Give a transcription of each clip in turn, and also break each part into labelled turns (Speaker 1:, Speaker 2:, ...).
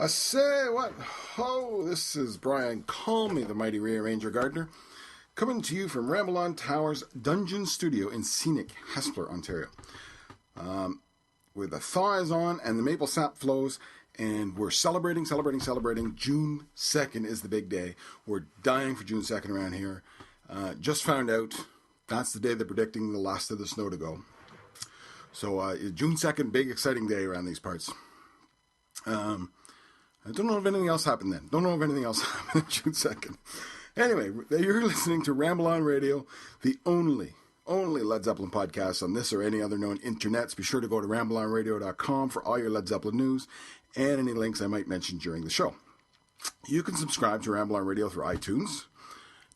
Speaker 1: I say what? Ho, this is Brian. Call me the mighty rearranger gardener, coming to you from Ramble On Tower's Dungeon Studio in scenic Hespeler, Ontario. Where the thaw is on and the maple sap flows, and we're celebrating. June 2nd is the big day. We're dying for June 2nd around here. Just found out that's the day they're predicting the last of the snow to go. So June 2nd, big exciting day around these parts. I don't know if anything else happened then. Don't know if anything else happened on June 2nd. Anyway, you're listening to Ramble On Radio, the only Led Zeppelin podcast on this or any other known internets. Be sure to go to rambleonradio.com for all your Led Zeppelin news and any links I might mention during the show. You can subscribe to Ramble On Radio through iTunes.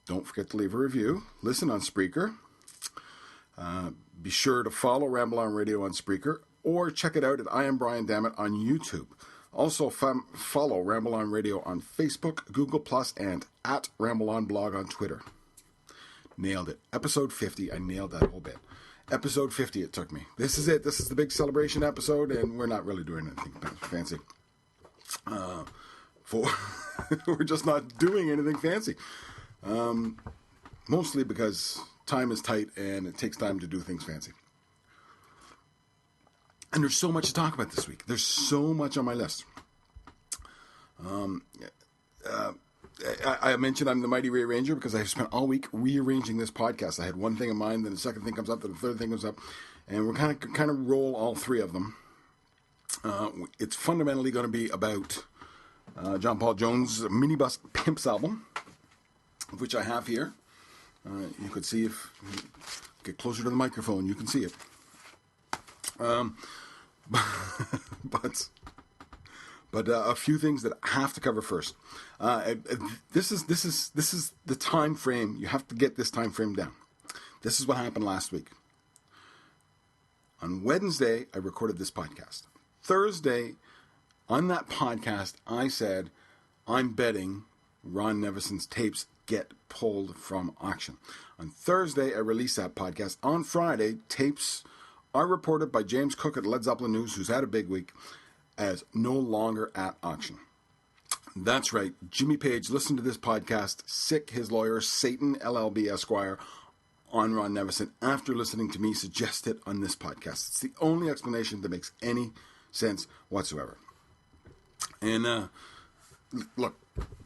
Speaker 1: Don't forget to leave a review. Listen on Spreaker. Be sure to follow Ramble On Radio on Spreaker or check it out at I Am Brian Dammit on YouTube. Also, follow Ramble On Radio on Facebook, Google+, and at Ramble On Blog on Twitter. Nailed it. Episode 50, I nailed that whole bit. Episode 50 it took me. This is it. This is the big celebration episode, and we're not really doing anything fancy. We're just not doing anything fancy. Mostly because time is tight, and it takes time to do things fancy. And there's so much to talk about this week. There's so much on my list. I mentioned I'm the mighty rearranger because I have spent all week rearranging this podcast. I had one thing in mind, then the second thing comes up, then the third thing comes up, and we're kind of roll all three of them. It's fundamentally going to be about John Paul Jones' Minibus Pimps album, which I have here. You could see if get closer to the microphone, you can see it. But a few things that I have to cover first. This is the time frame. You have to get this time frame down. This is what happened last week. On Wednesday, I recorded this podcast. Thursday, on that podcast, I said, I'm betting Ron Nevison's tapes get pulled from auction. On Thursday, I released that podcast. On Friday, tapes are reported by James Cook at Led Zeppelin News, who's had a big week, as no longer at auction. That's right. Jimmy Page listened to this podcast, sick his lawyer, Satan LLB Esquire, on Ron Nevison, after listening to me suggest it on this podcast. It's the only explanation that makes any sense whatsoever. And look,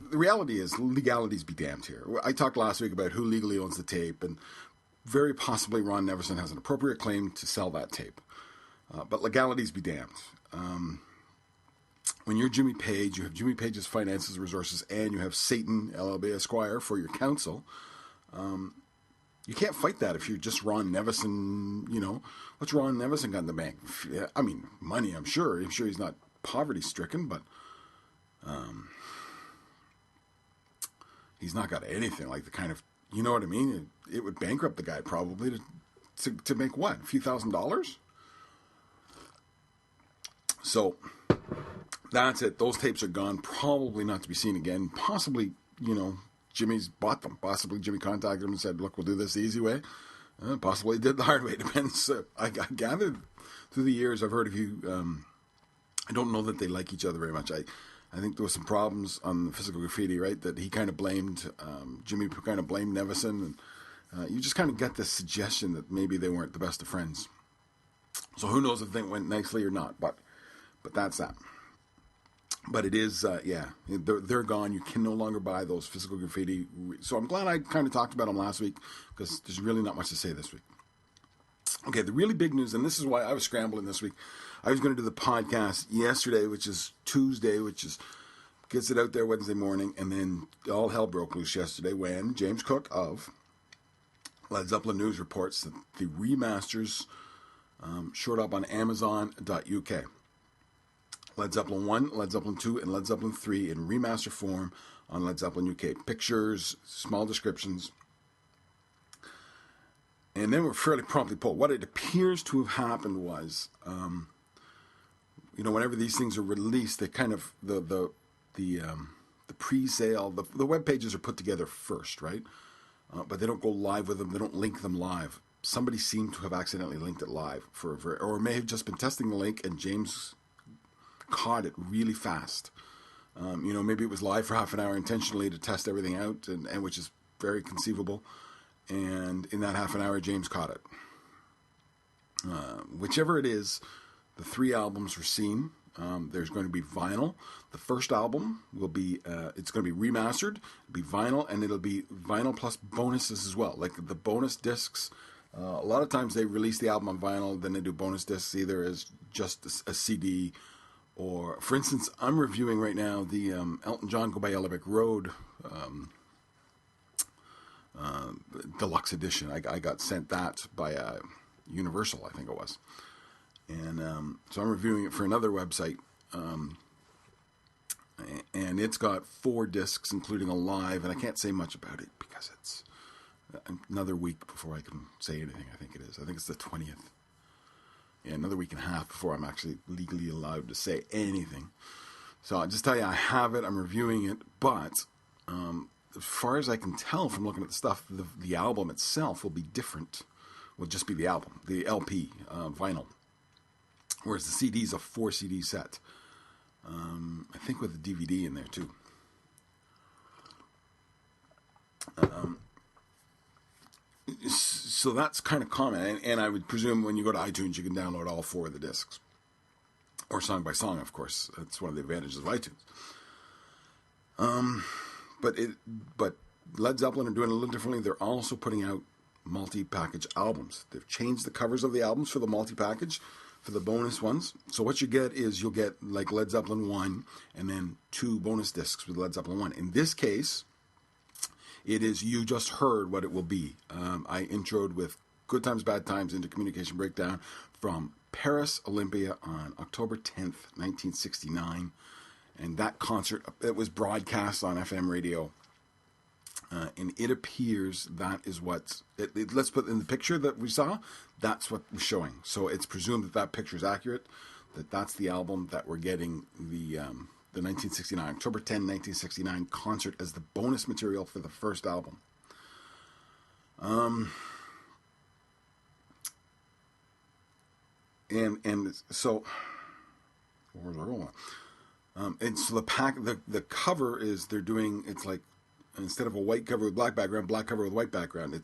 Speaker 1: the reality is legalities be damned here. I talked last week about who legally owns the tape, and very possibly Ron Nevison has an appropriate claim to sell that tape. But legalities be damned. When you're Jimmy Page, you have Jimmy Page's finances, resources, and you have Satan, LLB Esquire, for your counsel. You can't fight that if you're just Ron Nevison. You know, what's Ron Nevison got in the bank? I mean, money, I'm sure. I'm sure he's not poverty-stricken, but he's not got anything like the kind of, you know what I mean? It would bankrupt the guy probably to make what? A few $1,000s? So that's it. Those tapes are gone. Probably not to be seen again. Possibly, Jimmy's bought them. Possibly Jimmy contacted him and said, look, we'll do this the easy way. Possibly did the hard way. Depends. I gathered through the years, I've heard of you. I don't know that they like each other very much. I think there was some problems on the Physical Graffiti, right? That he kind of blamed, Jimmy kind of blamed Nevison. And you just kind of get this suggestion that maybe they weren't the best of friends. So who knows if the thing went nicely or not, but that's that. But it is, they're gone. You can no longer buy those Physical Graffiti. So I'm glad I kind of talked about them last week, because there's really not much to say this week. Okay, the really big news, and this is why I was scrambling this week. I was going to do the podcast yesterday, which is Tuesday, gets it out there Wednesday morning, and then all hell broke loose yesterday when James Cook of Led Zeppelin News reports that the remasters showed up on Amazon.uk. Led Zeppelin 1, Led Zeppelin 2, and Led Zeppelin 3 in remaster form on Led Zeppelin UK. Pictures, small descriptions. And then were fairly promptly pulled. What it appears to have happened was, whenever these things are released, they kind of, the pre-sale, the web pages are put together first, right? But they don't go live with them. They don't link them live. Somebody seemed to have accidentally linked it live or may have just been testing the link, and James caught it really fast Maybe it was live for half an hour intentionally to test everything out, and which is very conceivable. And in that half an hour, James caught it. Whichever it is, the 3 albums were seen. There's going to be vinyl. The first album will be, it's going to be remastered, it'll be vinyl, and it'll be vinyl plus bonuses as well. Like the bonus discs, a lot of times they release the album on vinyl, then they do bonus discs either as just a CD, or, for instance, I'm reviewing right now the Elton John Go By Yellow Brick Road deluxe edition. I got sent that by Universal, I think it was. And so I'm reviewing it for another website. And it's got 4 discs, including a live, and I can't say much about it because it's another week before I can say anything, I think it is. I think it's the 20th. Yeah, another week and a half before I'm actually legally allowed to say anything. So I'll just tell you, I have it, I'm reviewing it, but as far as I can tell from looking at the stuff, the album itself will be different. Will just be the album, the LP, vinyl. Whereas the CD is a 4 CD set. I think with the DVD in there too. So that's kind of common. And I would presume when you go to iTunes, you can download all 4 of the discs. Or song by song, of course. That's one of the advantages of iTunes. But Led Zeppelin are doing it a little differently. They're also putting out multi-package albums. They've changed the covers of the albums for the multi-package, for the bonus ones. So what you get is you'll get like Led Zeppelin 1 and then 2 bonus discs with Led Zeppelin 1. In this case, it is You Just Heard What It Will Be. I introed with Good Times, Bad Times into Communication Breakdown from Paris, Olympia on October 10th, 1969. And that concert, it was broadcast on FM radio. And it appears that is what, let's put in the picture that we saw, that's what was showing. So it's presumed that that picture is accurate, that that's the album that we're getting the 1969, October 10, 1969 concert as the bonus material for the first album. And so, where's our going? And so the cover is, they're doing, it's like, instead of a white cover with black background, black cover with white background.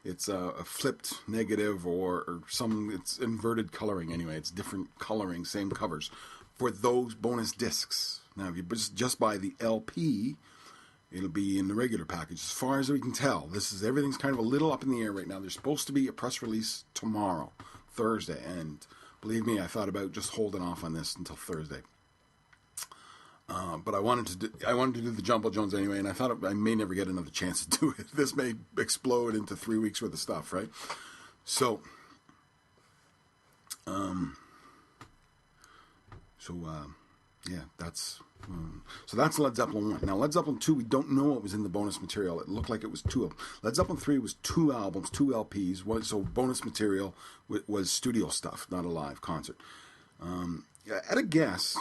Speaker 1: It's a flipped negative or some, it's inverted coloring anyway. It's different coloring, same covers for those bonus discs. Now, if you just buy the LP, it'll be in the regular package. As far as we can tell, everything's kind of a little up in the air right now. There's supposed to be a press release tomorrow, Thursday, and believe me, I thought about just holding off on this until Thursday. But I wanted to do the John Paul Jones anyway, and I thought I may never get another chance to do it. This may explode into 3 weeks worth of stuff, right? So, yeah, that's Led Zeppelin 1. Now, Led Zeppelin 2, we don't know what was in the bonus material. It looked like it was 2 of them. Led Zeppelin 3 was 2 albums, 2 LPs. So bonus material was studio stuff, not a live concert. At a guess,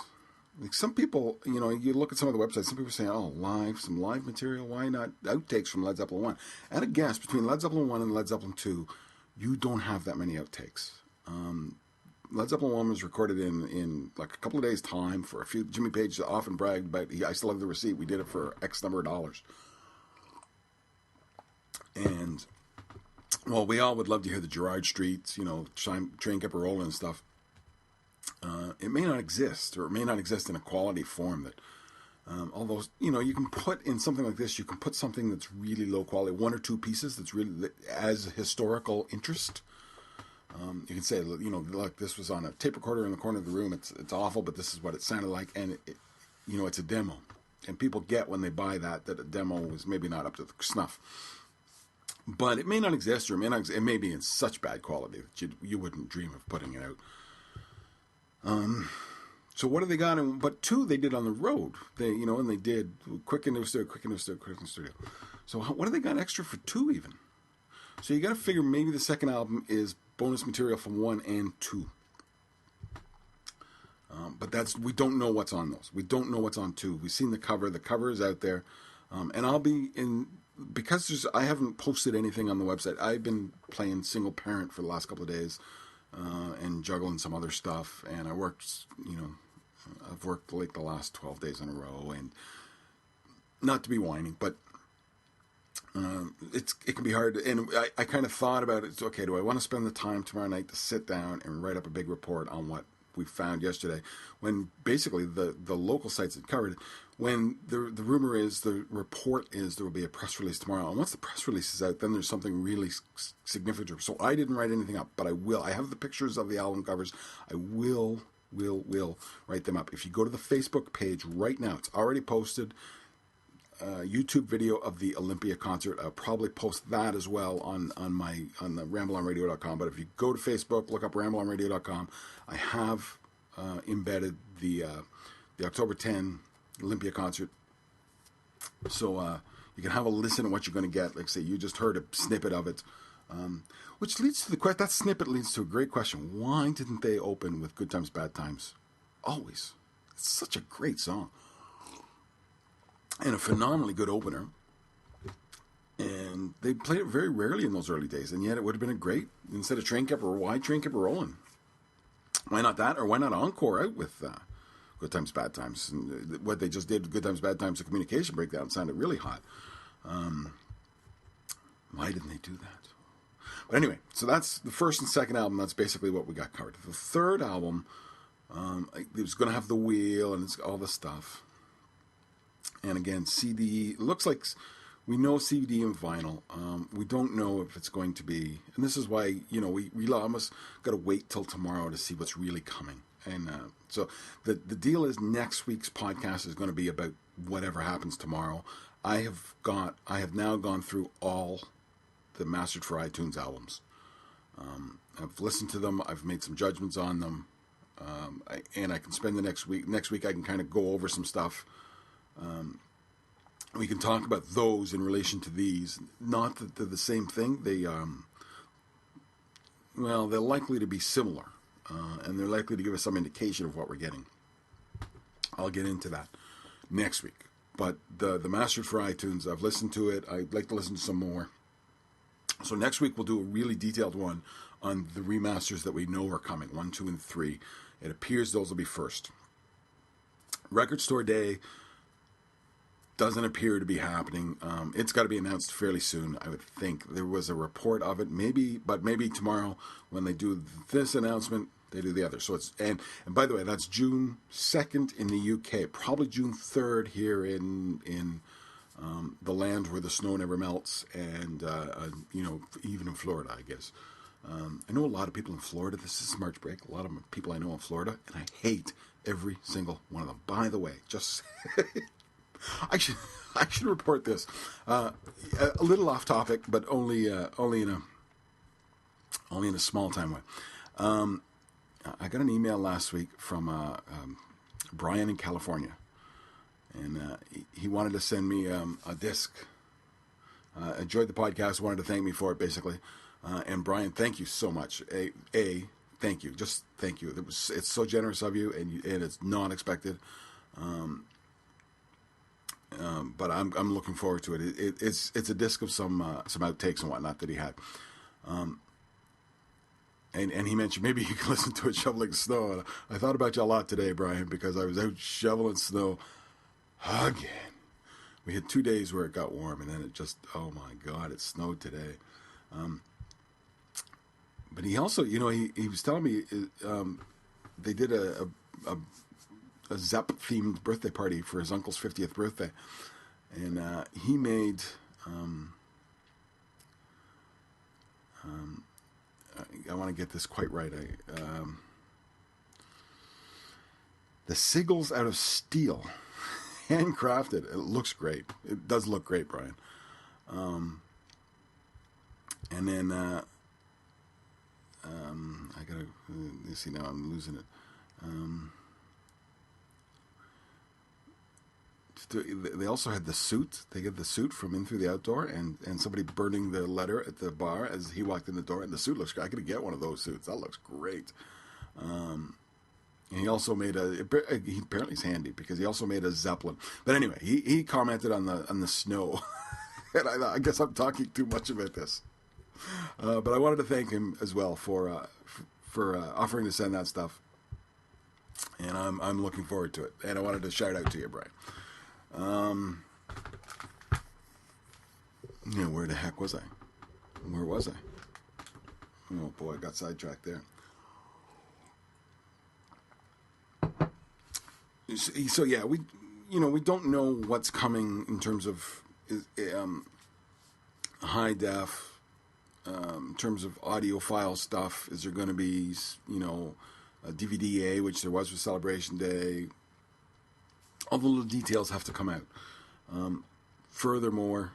Speaker 1: like some people, you look at some of the websites, some people say, oh, some live material, why not outtakes from Led Zeppelin 1? At a guess, between Led Zeppelin 1 and Led Zeppelin 2, you don't have that many outtakes. Led Zeppelin 1 was recorded in like a couple of days' time for a few. Jimmy Page often bragged about, I still have the receipt, we did it for X number of dollars. And, well, we all would love to hear the Gerard Streets, Train Kept Rolling and stuff. It may not exist, or it may not exist in a quality form that, although, you can put in something like this, you can put something that's really low quality, 1 or 2 pieces that's really as historical interest. You can say, look, this was on a tape recorder in the corner of the room. It's awful, but this is what it sounded like, and it's a demo, and people get when they buy that a demo was maybe not up to the snuff. But it may not exist, or it may be in such bad quality that you wouldn't dream of putting it out. So what do they got? But 2 they did on the road. And they did quick into a studio. So what do they got extra for 2 even? So you got to figure maybe the second album is bonus material from 1 and 2. But we don't know what's on those. We don't know what's on 2. We've seen the cover. The cover is out there. And I'll be because I haven't posted anything on the website. I've been playing single parent for the last couple of days. And juggling some other stuff, and I worked, I've worked like the last 12 days in a row, and not to be whining, but it can be hard. And I kind of thought about it. Okay, do I want to spend the time tomorrow night to sit down and write up a big report on what we found yesterday, when basically the local sites had covered it, when the rumor is, the report is, there will be a press release tomorrow, and once the press release is out, then there's something really significant. So I didn't write anything up, but I have the pictures of the album covers. I will write them up. If you go to the Facebook page right now, it's already posted. YouTube video of the Olympia concert. I'll probably post that as well on the rambleonradio.com. But if you go to Facebook, look up rambleonradio.com, I have embedded the October 10 Olympia concert. So you can have a listen to what you're going to get. Like I say, you just heard a snippet of it. Which leads to that snippet leads to a great question. Why didn't they open with Good Times, Bad Times? Always. It's such a great song. And a phenomenally good opener. And they played it very rarely in those early days, and yet it would have been a great, instead of Train Kept Rolling. Why not that, or why not encore out with Good Times, Bad Times? And what they just did, Good Times, Bad Times, the communication breakdown sounded really hot. Why didn't they do that? But anyway, so that's the first and second album. That's basically what we got covered. The third album, it was going to have the wheel and it's all the stuff. And again, CD, it looks like we know CD and vinyl. We don't know if it's going to be, and this is why, we almost got to wait till tomorrow to see what's really coming. And so the deal is, next week's podcast is going to be about whatever happens tomorrow. I have now gone through all the Mastered for iTunes albums. I've listened to them. I've made some judgments on them. And I can spend the next week I can kind of go over some stuff. We can talk about those in relation to these. Not that they're the same thing. They're likely to be similar, and they're likely to give us some indication of what we're getting. I'll get into that next week. But the Mastered for iTunes, I've listened to it. I'd like to listen to some more. So next week we'll do a really detailed one on the remasters that we know are coming, 1, 2, and 3. It appears those will be first. Record Store Day doesn't appear to be happening. It's got to be announced fairly soon, I would think. There was a report of it, but maybe tomorrow when they do this announcement, they do the other. So it's and by the way, that's June 2nd in the UK, probably June 3rd here in the land where the snow never melts, and even in Florida, I guess. I know a lot of people in Florida. This is March break. A lot of people I know in Florida, and I hate every single one of them. By the way, just I should report this. A little off topic, but only in a small time way. I got an email last week from Brian in California, and he wanted to send me a disc. Enjoyed the podcast, wanted to thank me for it, basically. And Brian, thank you so much. Thank you, just thank you. It's so generous of you, and it's not expected. But I'm looking forward to it. It's a disc of some outtakes and whatnot that he had. And he mentioned maybe you can listen to it shoveling snow. And I thought about you a lot today, Brian, because I was out shoveling snow again. We had 2 days where it got warm, and then it just, oh my God, it snowed today. But he also, he was telling me they did a Zepp-themed birthday party for his uncle's 50th birthday. And he made... I want to get this quite right. The sigils out of steel, handcrafted. It looks great. It does look great, Brian. And then I gotta see now. I'm losing it. They also had the suit. They get the suit from In Through the Outdoor, and somebody burning the letter at the bar as he walked in the door. And the suit looks great. I could get one of those suits. That looks great. And he also made he apparently is handy because he also made a Zeppelin. But anyway, he commented on the snow, and I guess I'm talking too much about this. But I wanted to thank him as well for offering to send that stuff. And I'm looking forward to it. And I wanted to shout out to you, Brian. Where the heck was I? Where was I? Oh boy, I got sidetracked there. So yeah, we don't know what's coming in terms of high def, in terms of audiophile stuff. Is there going to be a DVD-A, which there was for Celebration Day? All the little details have to come out. Furthermore,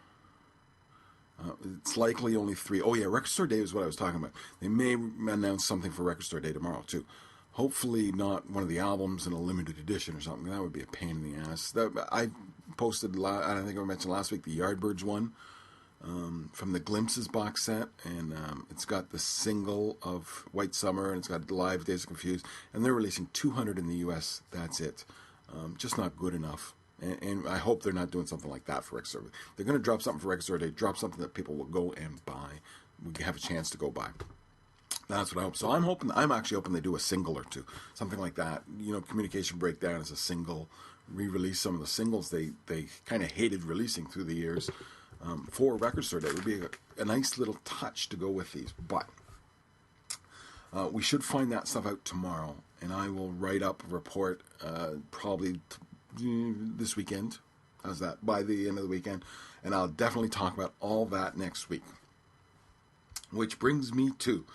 Speaker 1: it's likely only 3. Oh yeah, Record Store Day is what I was talking about. They may announce something for Record Store Day tomorrow too. Hopefully not one of the albums in a limited edition or something. That would be a pain in the ass. I posted, I think I mentioned last week, the Yardbirds one from the Glimpses box set, and it's got the single of White Summer, and it's got Live Days of Confused, and they're releasing 200 in the U.S. That's it. Just not good enough. And I hope they're not doing something like that for Record Store Day. They're going to drop something for Record Store Day, drop something that people will go and buy. We have a chance to go buy. That's what I hope. So I'm actually hoping they do a single or two, something like that. Communication Breakdown is a single. Re-release some of the singles they kind of hated releasing through the years for Record Store Day. It would be a nice little touch to go with these. But we should find that stuff out tomorrow, and I will write up a report probably this weekend. How's that? By the end of the weekend. And I'll definitely talk about all that next week. Which brings me to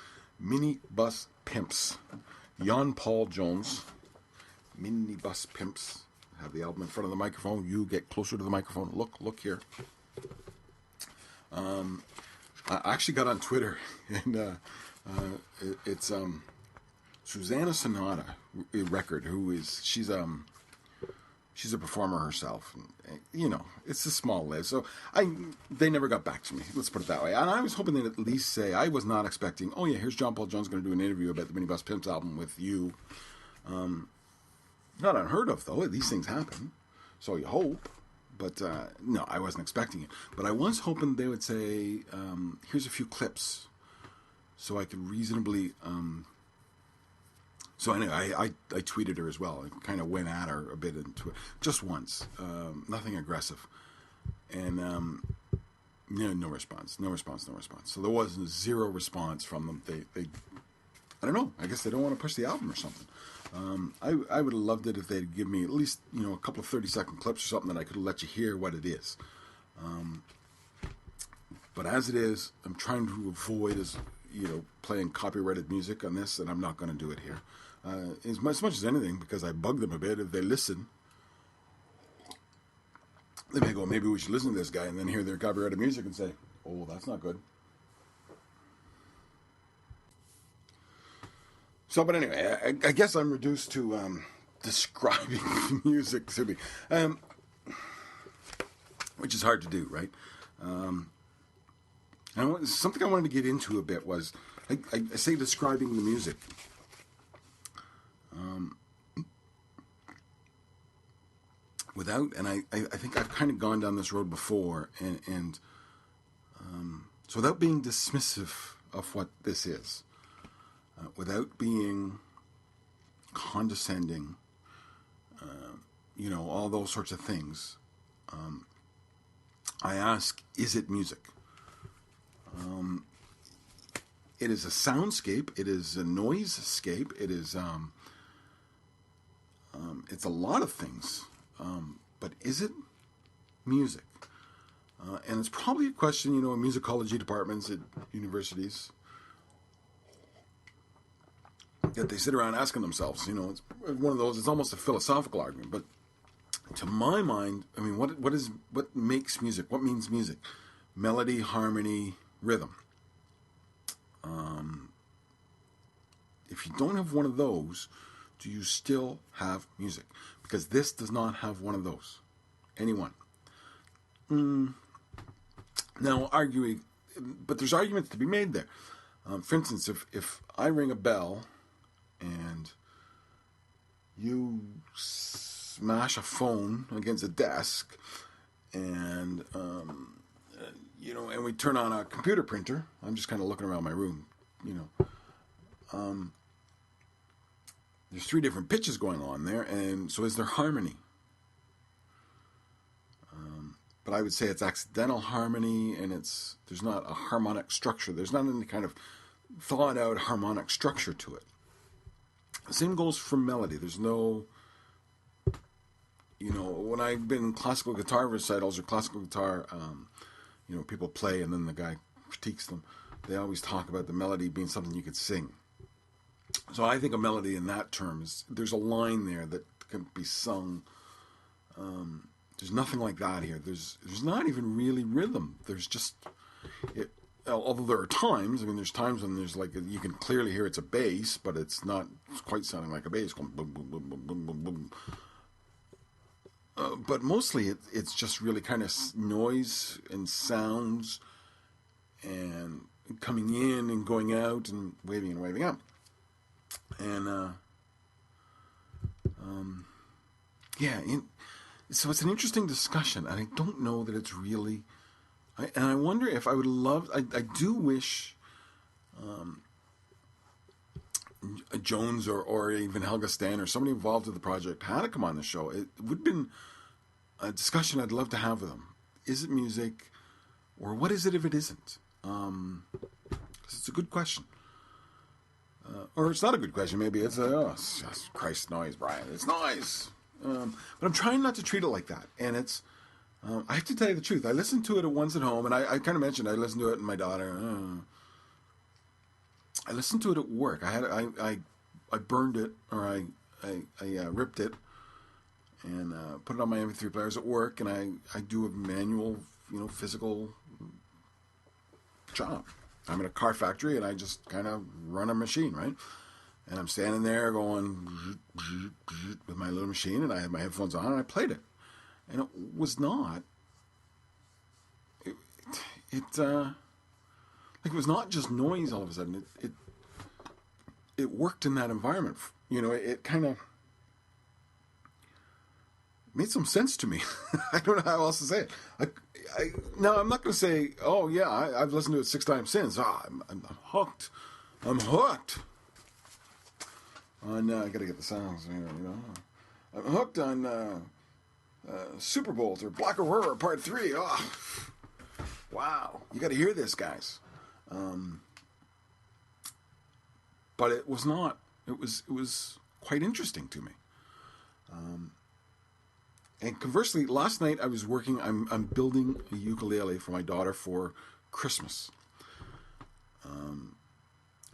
Speaker 1: Minibus Pimps. John Paul Jones. Minibus Pimps. I have the album in front of the microphone. You get closer to the microphone. Look here. I actually got on Twitter, and it's Susanna Sonata record, she's a performer herself. And, it's a small list. So they never got back to me. Let's put it that way. And I was hoping they'd at least say, I was not expecting, oh yeah, here's John Paul Jones going to do an interview about the Minibus Pimps album with you. Not unheard of, though. These things happen. So you hope. But no, I wasn't expecting it. But I was hoping they would say, here's a few clips so I could reasonably... So anyway, I tweeted her as well. I kind of went at her a bit into it, just once, nothing aggressive, and no response. So there was zero response from them. They I don't know. I guess they don't want to push the album or something. I would have loved it if they'd give me at least a couple of 30-second clips or something that I could let you hear what it is. But as it is, I'm trying to avoid playing copyrighted music on this, and I'm not going to do it here. As much as anything, because I bug them a bit. If they listen, they may go, maybe we should listen to this guy, and then hear their copyrighted music and say, oh, that's not good. So, but anyway, I guess I'm reduced to describing music to me, which is hard to do, right? And something I wanted to get into a bit was, I say describing the music. I think I've kind of gone down this road before, and so without being dismissive of what this is, without being condescending, all those sorts of things, I ask, is it music? It is a soundscape. It is a noisescape. It is it's a lot of things. But is it music? And it's probably a question, in musicology departments at universities that they sit around asking themselves. It's one of those. It's almost a philosophical argument. But to my mind, what makes music? What means music? Melody, harmony, rhythm. If you don't have one of those, do you still have music? Because this does not have one of those. Any one. Now, arguing, but there's arguments to be made there. For instance, if I ring a bell and you smash a phone against a desk and, and we turn on a computer printer, I'm just kind of looking around my room, there's 3 different pitches going on there, and so is there harmony? But I would say it's accidental harmony, and there's not a harmonic structure. There's not any kind of thought out harmonic structure to it. The same goes for melody. There's no, when I've been in classical guitar recitals or classical guitar, people play and then the guy critiques them. They always talk about the melody being something you could sing. So I think a melody in that term there's a line there that can be sung. There's nothing like that here. There's not even really rhythm. There's just it. Although there are times, there's times when there's like you can clearly hear it's a bass, but it's not quite sounding like a bass. Going boom, boom, boom, boom, boom, boom, boom. But mostly it's just really kind of noise and sounds and coming in and going out and waving out. And so it's an interesting discussion, and I don't know that it's really. And I wonder if I would love. I do wish Jones or even Helga Stan or somebody involved with the project had to come on the show. It would have been a discussion I'd love to have with them. Is it music, or what is it if it isn't? 'Cause it's a good question. Or it's not a good question. Maybe it's it's just Christ noise, Brian. It's noise. But I'm trying not to treat it like that. And it's. I have to tell you the truth. I listened to it once at home, and I kind of mentioned I listened to it, and my daughter. I listened to it at work. I burned it, or I ripped it, and put it on my MP3 players at work, and I do a manual, physical job. I'm in a car factory, and I just kind of run a machine, right? And I'm standing there going with my little machine, and I had my headphones on, and I played it. And it was not. It was not just noise. All of a sudden, it worked in that environment. It kind of made some sense to me. I don't know how else to say it. Now I'm not going to say, oh yeah, I've listened to it 6 times since. I'm hooked. I'm hooked. On I got to get the sounds. I'm hooked on. Super Bolt or Black Aurora Part 3. Oh, wow. You got to hear this, guys. But it was not. It was quite interesting to me. And conversely, last night I was working. I'm building a ukulele for my daughter for Christmas.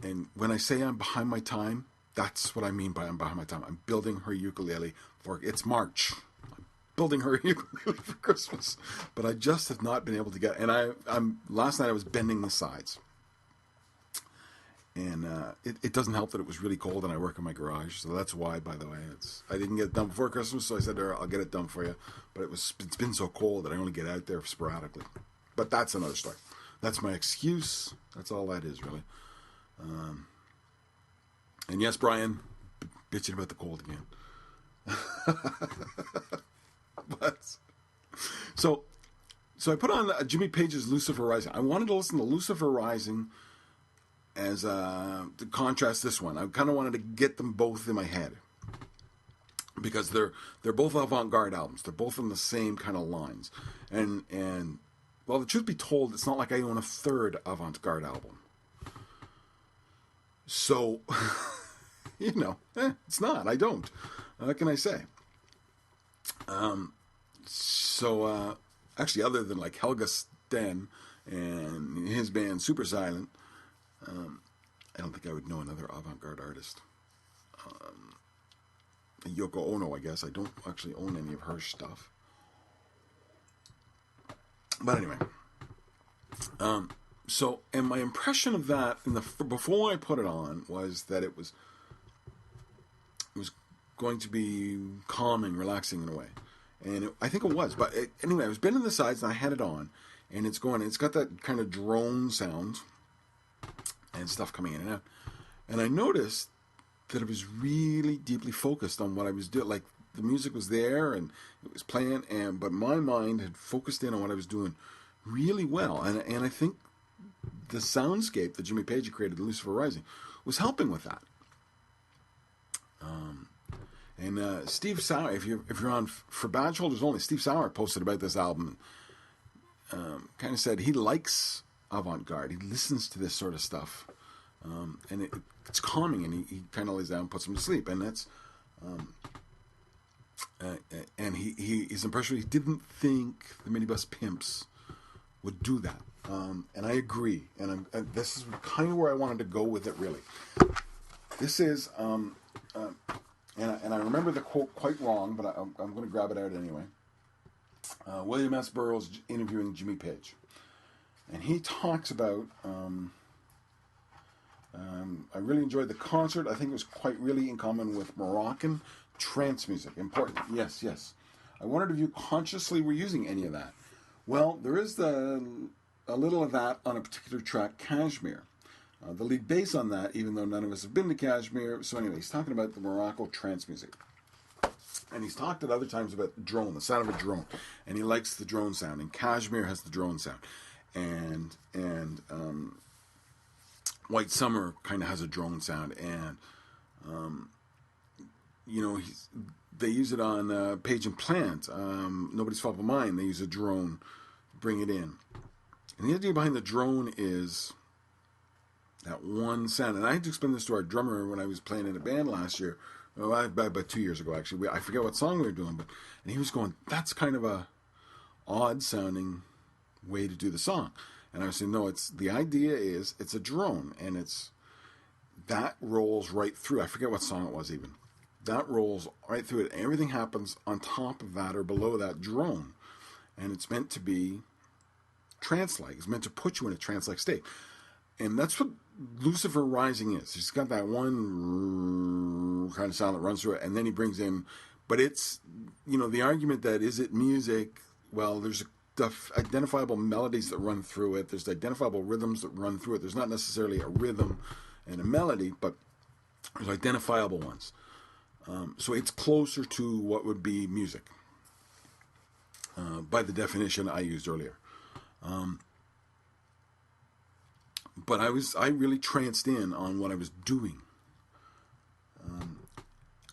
Speaker 1: And when I say I'm behind my time, that's what I mean by I'm behind my time. I'm building her ukulele it's March. Building her ukulele for Christmas, but I just have not been able to get. And I'm last night I was bending the sides, and it doesn't help that it was really cold, and I work in my garage, so that's why. By the way, I didn't get it done before Christmas, so I said I'll get it done for you. But it's been so cold that I only get out there sporadically. But that's another story. That's my excuse. That's all that is really. And yes, Brian, bitching about the cold again. But so I put on Jimmy Page's Lucifer Rising. I wanted to listen to Lucifer Rising as to contrast this one. I kind of wanted to get them both in my head because they're both avant-garde albums. They're both on the same kind of lines. And well, the truth be told, it's not like I own a third avant-garde album. So it's not. I don't. What can I say? Actually, other than like Helga Stan and his band Super Silent, I don't think I would know another avant-garde artist. Yoko Ono, I guess. I don't actually own any of her stuff. But anyway. And my impression of that before I put it on was that it was going to be calming, relaxing in a way. And I think it was. But anyway, I was bending the sides and I had it on. And it's got that kind of drone sound and stuff coming in and out. And I noticed that it was really deeply focused on what I was doing. Like the music was there and it was playing, but my mind had focused in on what I was doing really well. And I think the soundscape that Jimmy Page created, Lucifer Rising, was helping with that. And Steve Sauer, if you're on for Bad Shoulders Only, Steve Sauer posted about this album. Kind of said he likes avant-garde. He listens to this sort of stuff, and it's calming. And he kind of lays down, and puts him to sleep. And that's and his impression. He didn't think the Minibus Pimps would do that, and I agree. And this is kind of where I wanted to go with it. Really, this is. And I remember the quote quite wrong, but I'm going to grab it out anyway. William S. Burroughs interviewing Jimmy Page. And he talks about, I really enjoyed the concert. I think it was quite really in common with Moroccan trance music. Important. Yes, yes. I wondered if you consciously were using any of that. Well, there is a little of that on a particular track, Kashmir. The lead bass on that, even though none of us have been to Kashmir. So anyway, he's talking about the Morocco trance music. And he's talked at other times about the drone, the sound of a drone. And he likes the drone sound. And Kashmir has the drone sound. And White Summer kind of has a drone sound. And, they use it on Page and Plant. Nobody's Fault But Mine. They use a drone, bring it in. And the idea behind the drone is that one sound. And I had to explain this to our drummer when I was playing in a band last year. Well, about 2 years ago, actually. I forget what song we were doing, and he was going, that's kind of a odd-sounding way to do the song. And I was saying, no, the idea is it's a drone, and that rolls right through. I forget what song it was even. That rolls right through it. Everything happens on top of that or below that drone. And it's meant to be trance-like. It's meant to put you in a trance-like state. And that's what Lucifer Rising is. He's got that one kind of sound that runs through it, and then he brings in, but it's, the argument that is it music? Well, there's identifiable melodies that run through it. There's identifiable rhythms that run through it. There's not necessarily a rhythm and a melody, but there's identifiable ones. So it's closer to what would be music, by the definition I used earlier. But I really tranced in on what I was doing.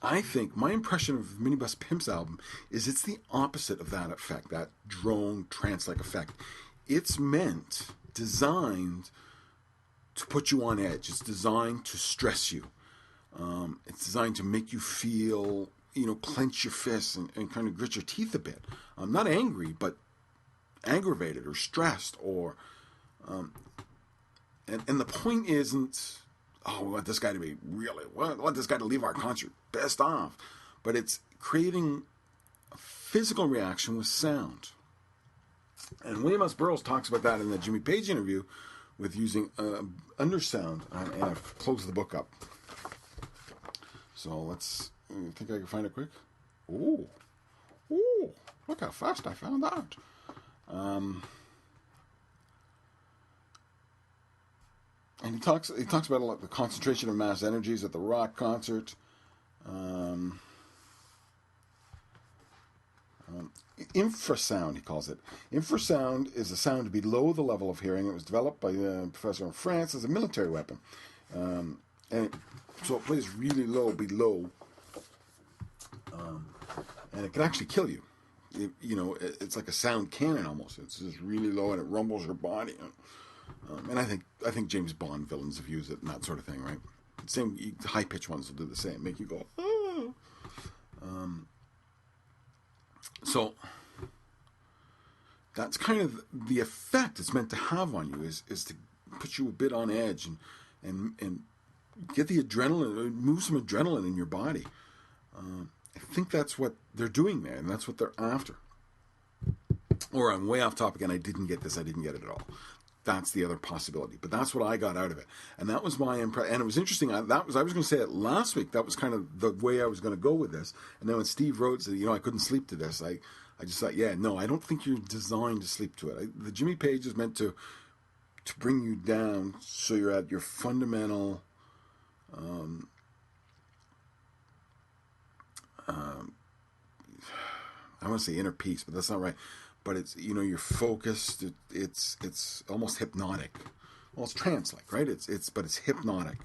Speaker 1: I think my impression of the Minibus Pimps album is it's the opposite of that effect, that drone trance-like effect. It's designed to put you on edge. It's designed to stress you. It's designed to make you feel, clench your fists and kind of grit your teeth a bit. Not angry, but aggravated or stressed or... And the point isn't, we want this guy to be we want this guy to leave our concert pissed off. But it's creating a physical reaction with sound. And William S. Burroughs talks about that in the Jimmy Page interview with using undersound. And I've closed the book up. So let's, think I can find it quick? Ooh, look how fast I found that. And he talks about a lot, the concentration of mass energies at the rock concert. Infrasound, he calls it. Infrasound is a sound below the level of hearing. It was developed by a professor in France as a military weapon. So it plays really low below. And it can actually kill you. It's like a sound cannon almost. It's just really low and it rumbles your body. And I think James Bond villains have used it and that sort of thing, right? Same high-pitched ones will do the same, make you go, oh. So that's kind of the effect it's meant to have on you is to put you a bit on edge and get the adrenaline, move some adrenaline in your body. I think that's what they're doing there, and that's what they're after. Or I'm way off topic and I didn't get this, I didn't get it at all. That's the other possibility. But that's what I got out of it. And that was my impression. And it was interesting. I was going to say it last week. That was kind of the way I was going to go with this. And then when Steve wrote, said, I couldn't sleep to this. I just thought, no, I don't think you're designed to sleep to it. The Jimmy Page is meant to bring you down so you're at your fundamental... I want to say inner peace, but that's not right. But it's, you're focused. It's almost hypnotic. Well, it's trance-like, right? But it's hypnotic.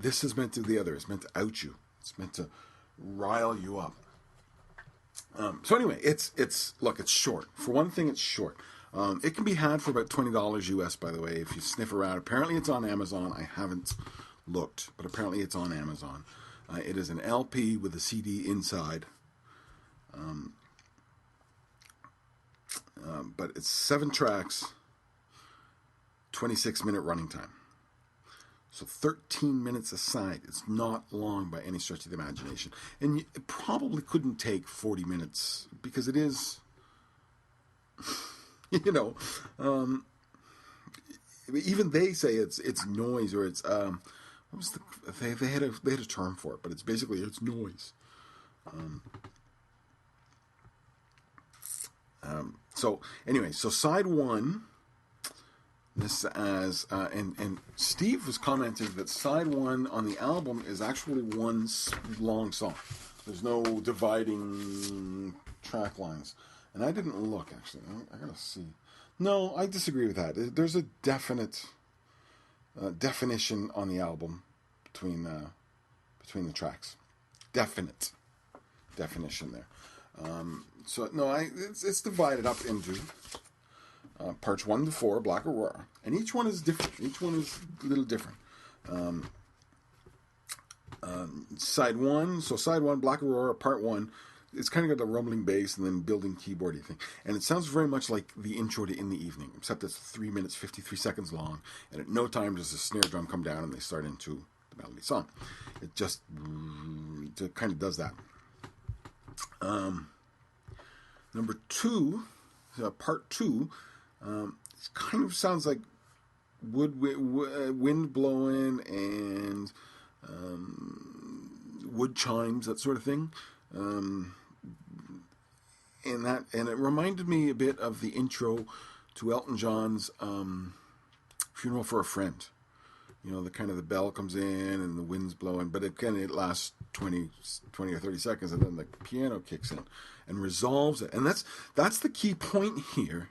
Speaker 1: This is meant to the other. It's meant to out you. It's meant to rile you up. So anyway, it's short. For one thing, it's short. It can be had for about $20 US, by the way, if you sniff around. Apparently it's on Amazon. I haven't looked, but apparently it's on Amazon. It is an LP with a CD inside. But it's 7 tracks, 26-minute running time. So 13 minutes aside. It's not long by any stretch of the imagination. And it probably couldn't take 40 minutes because it is, even they say it's noise, or it's, what was they had a term for it, but it's basically, it's noise. So anyway, so side one, this as and Steve was commenting that side one on the album is actually one long song. There's no dividing track lines, and I didn't look actually. I gotta see. No, I disagree with that. There's a definite definition on the album between the tracks. Definite definition there. So no, it's divided up into parts 1 to 4, Black Aurora, and each one is different. Each one is a little different. Side one, Black Aurora, part 1. It's kind of got the rumbling bass and then building keyboardy thing, and it sounds very much like the intro to In the Evening, except it's 3 minutes 53 seconds long, and at no time does the snare drum come down and they start into the melody song. It just kind of does that. Number 2, part 2, it kind of sounds like wind blowing and wood chimes, that sort of thing. And it reminded me a bit of the intro to Elton John's Funeral for a Friend. The kind of the bell comes in and the wind's blowing, but again, it lasts 20 or 30 seconds, and then the piano kicks in and resolves it. And that's the key point here.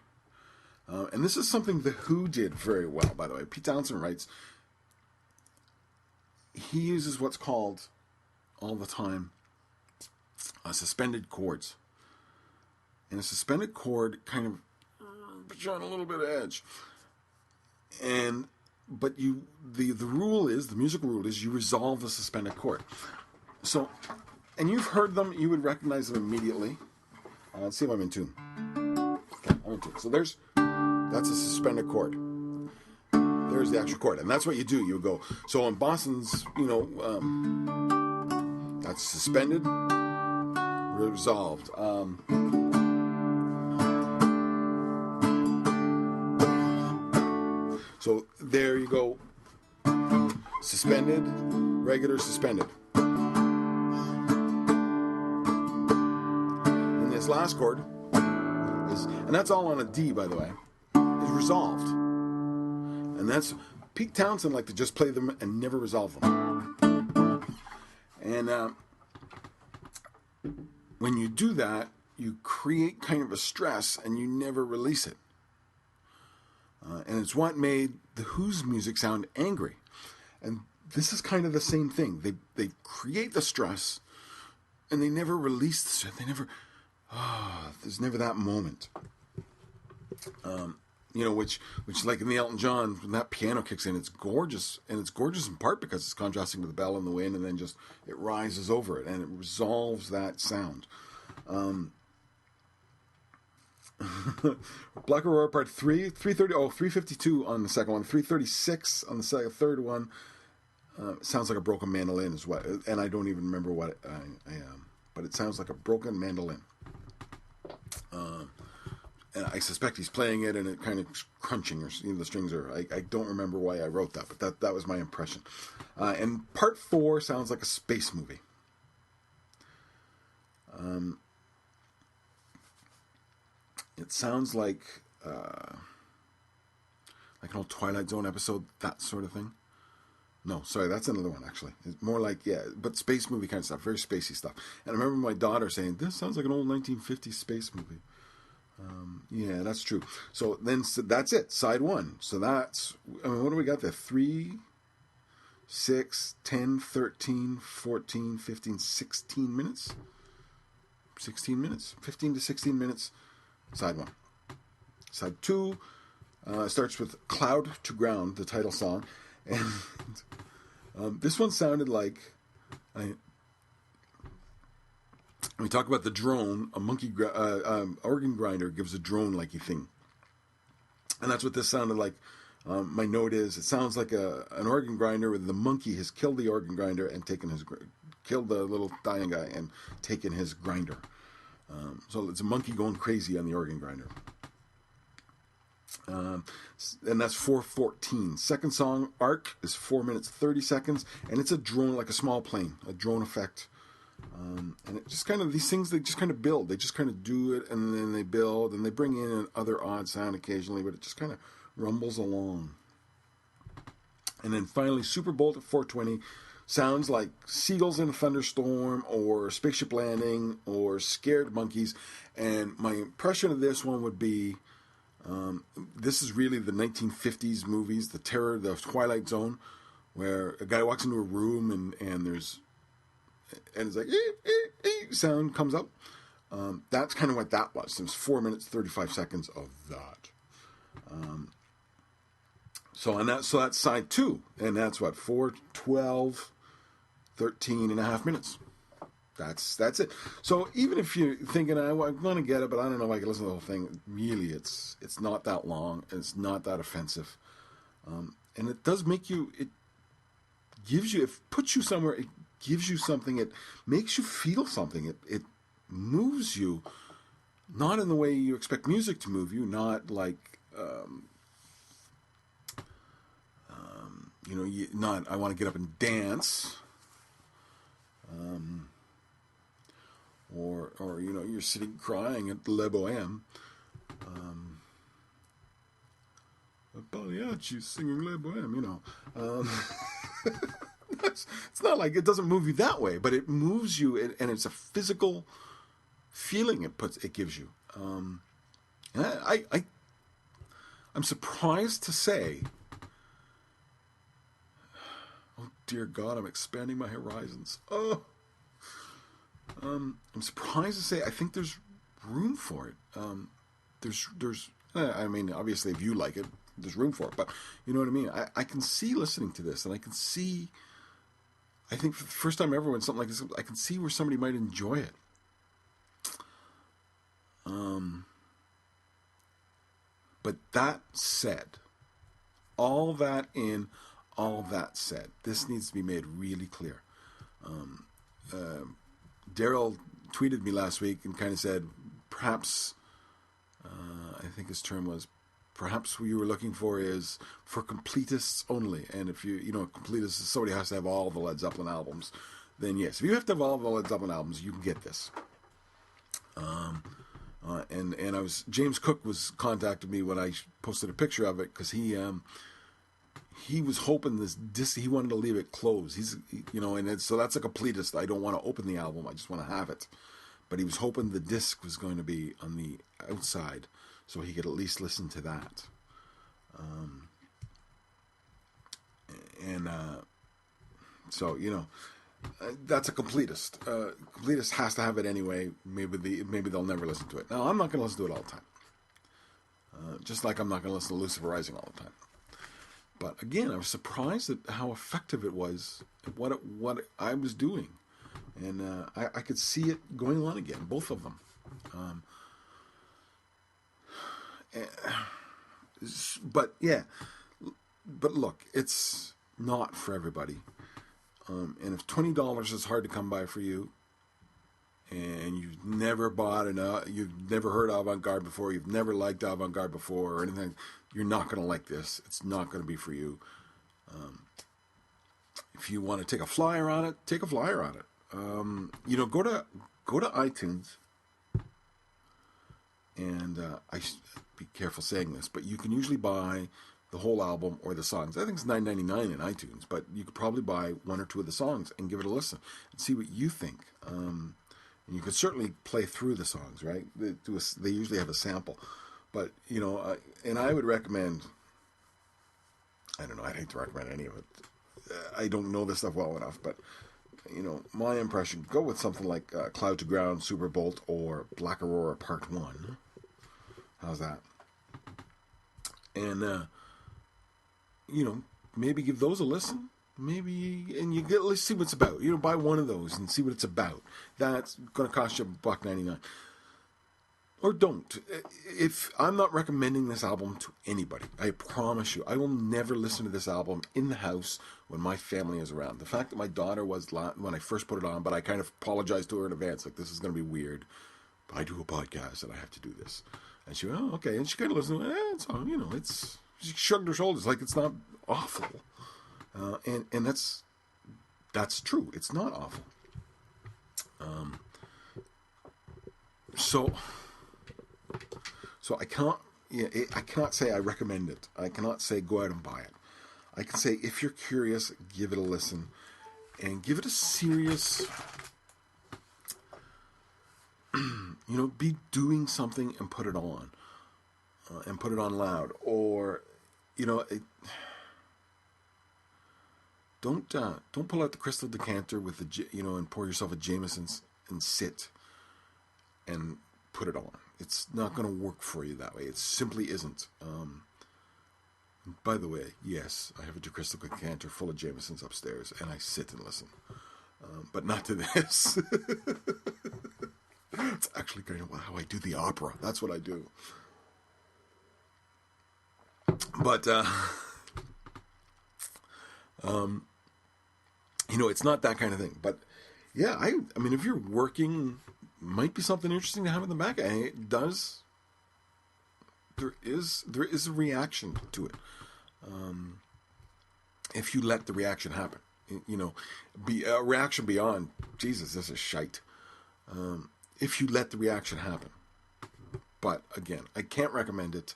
Speaker 1: And this is something The Who did very well, by the way. Pete Townsend writes, he uses what's called, all the time, suspended chords. And a suspended chord kind of puts you on a little bit of edge. But the rule is, the music rule is, you resolve the suspended chord. So, and you've heard them, you would recognize them immediately. Let's see if I'm in tune. Okay, I'm in tune. So that's a suspended chord. There's the actual chord. And that's what you do. You go, so on Boston's, that's suspended, resolved. So there you go. Suspended, regular, suspended. And this last chord is, and that's all on a D, by the way, is resolved. And that's, Pete Townsend liked to just play them and never resolve them. And when you do that, you create kind of a stress and you never release it. And it's what made The Who's music sound angry. And this is kind of the same thing. They create the stress, and they never release the stress. They never, there's never that moment. Which like in the Elton John, when that piano kicks in, it's gorgeous. And it's gorgeous in part because it's contrasting with the bell and the wind, and then just, it rises over it, and it resolves that sound. Black Aurora Part 3, 352 on the second one, 336 on the third one. Sounds like a broken mandolin is what, and I don't even remember what but it sounds like a broken mandolin. And I suspect he's playing it and it kind of crunching, or the strings are, I don't remember why I wrote that, but that was my impression. And Part 4 sounds like a space movie. It sounds like an old Twilight Zone episode, that sort of thing. No, sorry, that's another one, actually. It's more like, but space movie kind of stuff, very spacey stuff. And I remember my daughter saying, this sounds like an old 1950s space movie. Yeah, that's true. So that's it, side one. So that's, what do we got there? 3, 6, 10, 13, 14, 15, 16 minutes. 16 minutes. 15 to 16 minutes. Side 1. Side 2 starts with Cloud to Ground, the title song. And this one sounded like... we talk about the drone, a monkey organ grinder gives a drone-like thing. And that's what this sounded like. My note is, it sounds like an organ grinder where the monkey has killed the organ grinder and killed the little dying guy and taken his grinder. So it's a monkey going crazy on the organ grinder. And that's 4:14. Second song, Arc, is 4 minutes 30 seconds, and it's a drone, like a small plane, a drone effect. And it just kind of, these things, they just kind of build. They just kind of do it, and then they build, and they bring in another odd sound occasionally, but it just kind of rumbles along. And then finally, Superbolt at 4:20 sounds like seagulls in a thunderstorm, or spaceship landing, or scared monkeys. And my impression of this one would be, this is really the 1950s movies, the Terror, the Twilight Zone, where a guy walks into a room and it's like, sound comes up. That's kind of what that was. It was 4 minutes, 35 seconds of that. So that's side 2. And that's what, 4, 12, 13 and a half minutes. That's it. So even if you're thinking, I'm going to get it, but I don't know if I can listen to the whole thing, really, it's not that long. It's not that offensive. And it does make you, it gives you, it puts you somewhere, it gives you something, it makes you feel something, it moves you, not in the way you expect music to move you, not like, not, I want to get up and dance, or you're sitting crying at Le Bohème, Pagliacci singing Le Bohème, it's not like, it doesn't move you that way, but it moves you, and it's a physical feeling it gives you. And I'm surprised to say, oh dear God, I'm expanding my horizons. Oh, I'm surprised to say I think there's room for it. I mean, obviously, if you like it, there's room for it. But you know what I mean? I can see listening to this, and I can see, I think for the first time ever when something like this, I can see where somebody might enjoy it. But that said, all that said, this needs to be made really clear. Daryl tweeted me last week and kind of said, perhaps, I think his term was, perhaps what you were looking for is for completists only. And if completist is somebody who has to have all the Led Zeppelin albums, then yes. If you have to have all the Led Zeppelin albums, you can get this. And James Cook was contacted me when I posted a picture of it, because he was hoping this disc, he wanted to leave it closed. So that's a completist. I don't want to open the album. I just want to have it. But he was hoping the disc was going to be on the outside, so he could at least listen to that. That's a completist. Completist has to have it anyway. Maybe they'll never listen to it. Now, I'm not going to listen to it all the time. Just like I'm not going to listen to Lucifer Rising all the time. But again, I was surprised at how effective it was, what I was doing. And I could see it going on again, both of them. But look, it's not for everybody. And if $20 is hard to come by for you, and you've never you've never heard Avante-Garde before, you've never liked Avante-Garde before or anything, you're not going to like this. It's not going to be for you. If you want to take a flyer on it, take a flyer on it. Go to iTunes, and I should be careful saying this, but you can usually buy the whole album or the songs. I think it's $9.99 in iTunes, but you could probably buy one or two of the songs and give it a listen and see what you think. And you could certainly play through the songs, right? They usually have a sample. But, and I would recommend, I don't know, I'd hate to recommend any of it. I don't know this stuff well enough, but my impression, go with something like Cloud to Ground, Superbolt, or Black Aurora Part 1. How's that? And, maybe give those a listen. Maybe, and let's see what it's about. Buy one of those and see what it's about. That's going to cost you $1.99. Or don't. If I'm not recommending this album to anybody, I promise you, I will never listen to this album in the house when my family is around. The fact that my daughter was when I first put it on, but I kind of apologized to her in advance, like, this is going to be weird. I do a podcast and I have to do this. And she went, oh, okay. And she kind of listened to it. It's all, she shrugged her shoulders like it's not awful. And that's true. It's not awful. So I cannot say I recommend it. I cannot say go out and buy it. I can say if you're curious, give it a listen, and give it a serious. Be doing something and put it on, and put it on loud, or don't pull out the crystal decanter with the and pour yourself a Jameson and sit and put it on. It's not going to work for you that way. It simply isn't. By the way, yes, I have a crystal decanter full of Jamesons upstairs, and I sit and listen, but not to this. It's actually kind of how I do the opera. That's what I do. But it's not that kind of thing. But yeah, I mean, if you're working, might be something interesting to have in the back. And it does. There is a reaction to it. If you let the reaction happen, be a reaction beyond Jesus. This is shite. If you let the reaction happen. But again, I can't recommend it.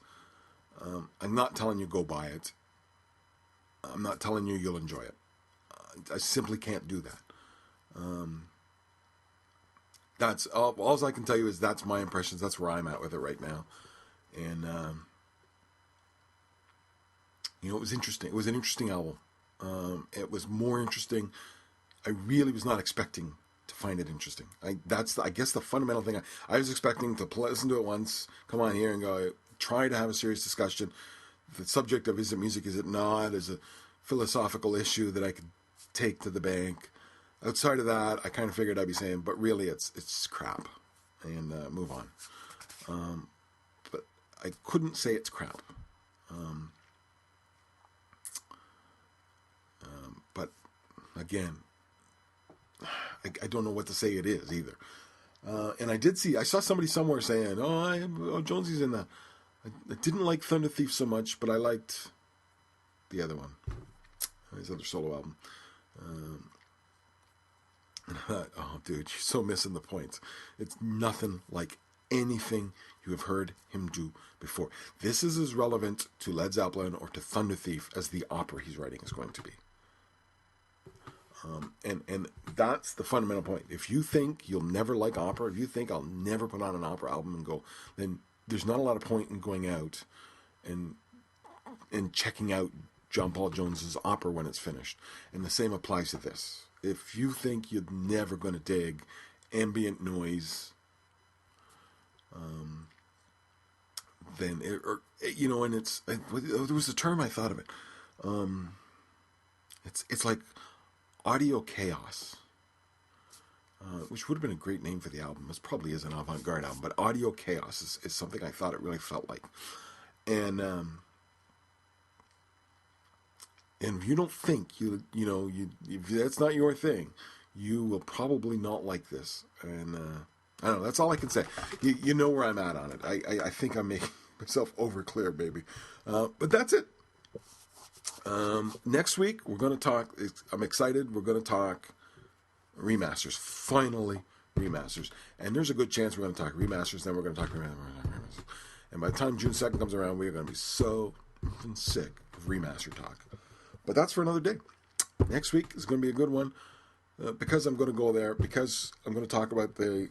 Speaker 1: I'm not telling you go buy it. I'm not telling you you'll enjoy it. I simply can't do that. That's all I can tell you is that's my impressions. That's where I'm at with it right now. And, it was interesting. It was an interesting album. It was more interesting. I really was not expecting to find it interesting. I guess the fundamental thing. I was expecting to listen to it once, come on here and go, try to have a serious discussion. The subject of is it music, is it not, is a philosophical issue that I could take to the bank. Outside of that, I kind of figured I'd be saying, but really it's crap, and move on. But I couldn't say it's crap. But again, I don't know what to say it is either. And I saw somebody somewhere saying, Jonesy's in that. I didn't like Thunder Thief so much, but I liked the other one, his other solo album. And I thought, oh, dude, you're so missing the point. It's nothing like anything you have heard him do before. This is as relevant to Led Zeppelin or to Thunder Thief as the opera he's writing is going to be. And that's the fundamental point. If you think you'll never like opera, if you think I'll never put on an opera album and go, then there's not a lot of point in going out and checking out John Paul Jones's opera when it's finished. And the same applies to this. If you think you're never going to dig ambient noise, then and there was a term I thought of it. It's like audio chaos, which would have been a great name for the album. This probably is an avant-garde album, but audio chaos is something I thought it really felt like. And if you don't think if that's not your thing, you will probably not like this. And I don't know. That's all I can say. You know where I'm at on it. I think I'm making myself over clear, baby. But that's it. Next week we're going to talk. I'm excited. We're going to talk remasters. Finally, remasters. And there's a good chance we're going to talk remasters. Then we're going to talk remasters. And by the time June 2nd comes around, we're going to be so sick of remaster talk. But that's for another day. Next week is going to be a good one because I'm going to go there. Because I'm going to talk about the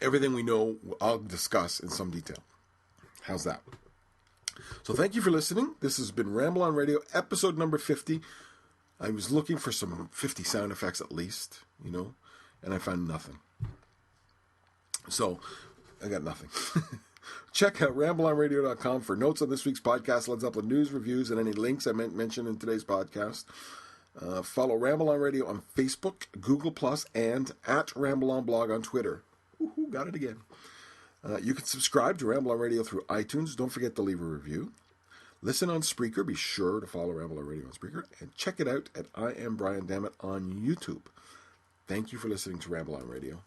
Speaker 1: everything we know. I'll discuss in some detail. How's that? So thank you for listening. This has been Ramble On Radio, episode number 50. I was looking for some 50 sound effects at least, and I found nothing. So I got nothing. Check out rambleonradio.com for notes on this week's podcast, Led Zeppelin news, reviews, and any links I mentioned in today's podcast. Follow Ramble On Radio on Facebook, Google+, and at Ramble On Blog on Twitter. Woohoo, got it again. You can subscribe to Ramble On Radio through iTunes. Don't forget to leave a review. Listen on Spreaker. Be sure to follow Ramble On Radio on Spreaker. And check it out at I Am Brian Dammit on YouTube. Thank you for listening to Ramble On Radio.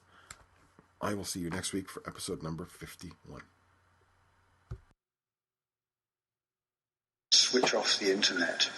Speaker 1: I will see you next week for episode number 51.
Speaker 2: Switch off the internet.